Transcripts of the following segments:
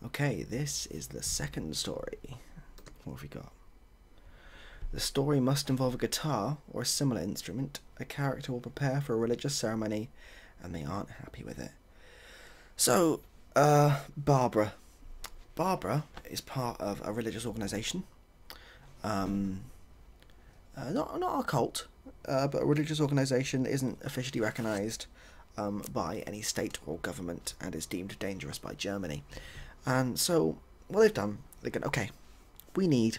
Okay, this is the second story. What have we got? The story must involve a guitar or a similar instrument. A character will prepare for a religious ceremony and they aren't happy with it. So, Barbara. Barbara is part of a religious organisation. Not a cult, but a religious organisation that isn't officially recognised by any state or government and is deemed dangerous by Germany. And so, what they've done, they're going, okay, we need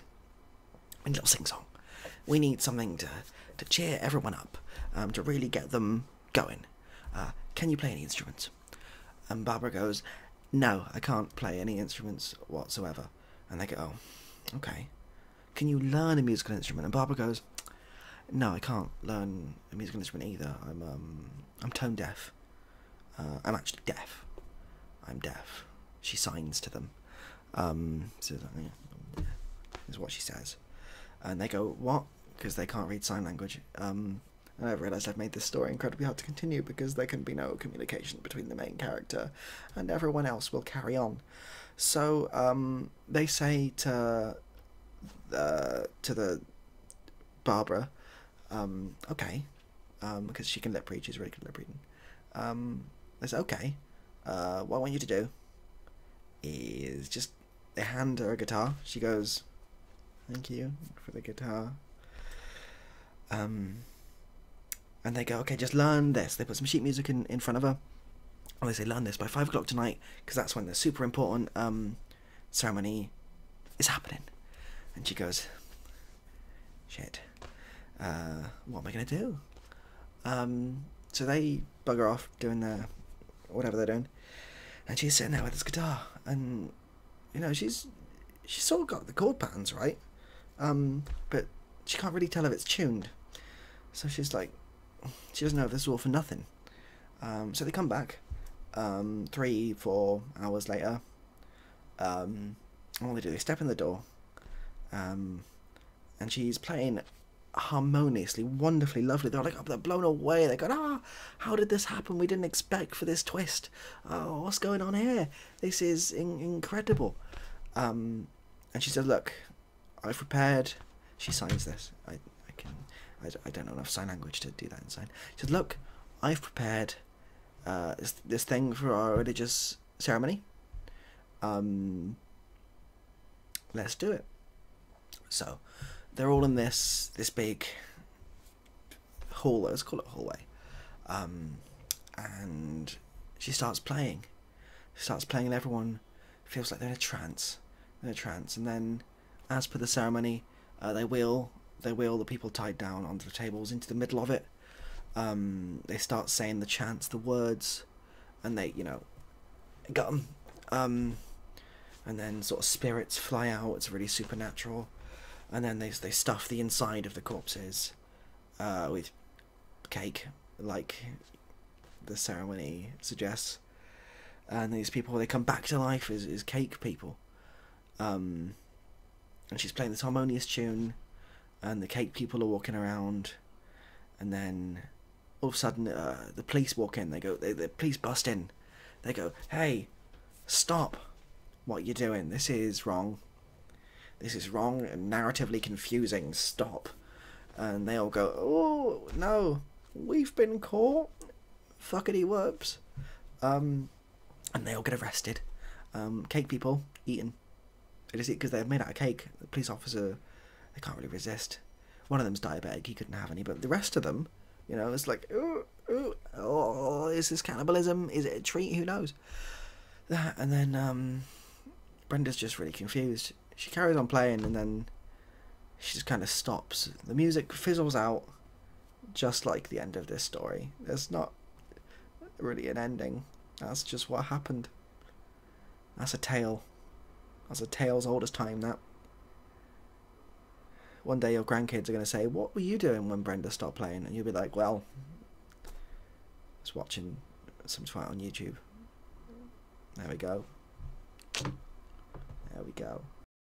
a little sing-song. We need something to cheer everyone up, to really get them going. Can you play any instruments? And Barbara goes, no, I can't play any instruments whatsoever. And they go, oh, okay. Can you learn a musical instrument? And Barbara goes, no, I can't learn a musical instrument either. I'm tone deaf. I'm actually deaf. I'm deaf. She signs to them. So is what she says. And they go, what? Because they can't read sign language. And I've realised I've made this story incredibly hard to continue because there can be no communication between the main character and everyone else will carry on. So they say to the Barbara, okay, because she can lip read, she's really good at lip reading. They say, okay, what I want you to do is just, they hand her a guitar. She goes, thank you for the guitar. And they go, okay, just learn this. They put some sheet music in front of her. And they say, learn this by 5 o'clock tonight, because that's when the super important ceremony is happening. And she goes, shit, what am I going to do? So they bugger off doing their, whatever they're doing. And she's sitting there with this guitar. And, you know, she's sort of got the chord patterns right. But she can't really tell if it's tuned. So she's like, she doesn't know if this is all for nothing. So they come back 3-4 hours later. And what they do, they step in the door. And she's playing harmoniously, wonderfully lovely. They're like, oh, they're blown away. They go, how did this happen? We didn't expect for this twist. Oh, what's going on here? This is incredible. And she says, look, I've prepared. She signs this. I don't know enough sign language to do that in sign. She says, look, I've prepared this thing for our religious ceremony. Let's do it. So they're all in this big hall, let's call it a hallway. And she starts playing. She starts playing and everyone feels like they're in a trance. And then, as per the ceremony, they wheel the people tied down onto the tables into the middle of it. They start saying the chants, the words, and they, you know, got them. And then sort of spirits fly out. It's really supernatural. And then they stuff the inside of the corpses with cake, like the ceremony suggests. And these people, they come back to life as cake people. And she's playing this harmonious tune, and the cake people are walking around. And then all of a sudden, the police walk in. The police bust in. They go, "Hey, stop what you're doing. This is wrong. This is wrong and narratively confusing. Stop." And they all go, "Oh, no, we've been caught. Fuckity whoops." And they all get arrested. Cake people, eaten. It is because they're made out of cake. The police officer, they can't really resist. One of them's diabetic, he couldn't have any, but the rest of them, you know, it's like, oh, is this cannibalism? Is it a treat? Who knows? That, and then Brenda's just really confused. She carries on playing, and then she just kind of stops. The music fizzles out, just like the end of this story. There's not really an ending. That's just what happened. That's a tale. That's a tale as old as time, that. One day your grandkids are going to say, "What were you doing when Brenda stopped playing?" And you'll be like, "Well, I was watching some twat on YouTube." There we go. There we go.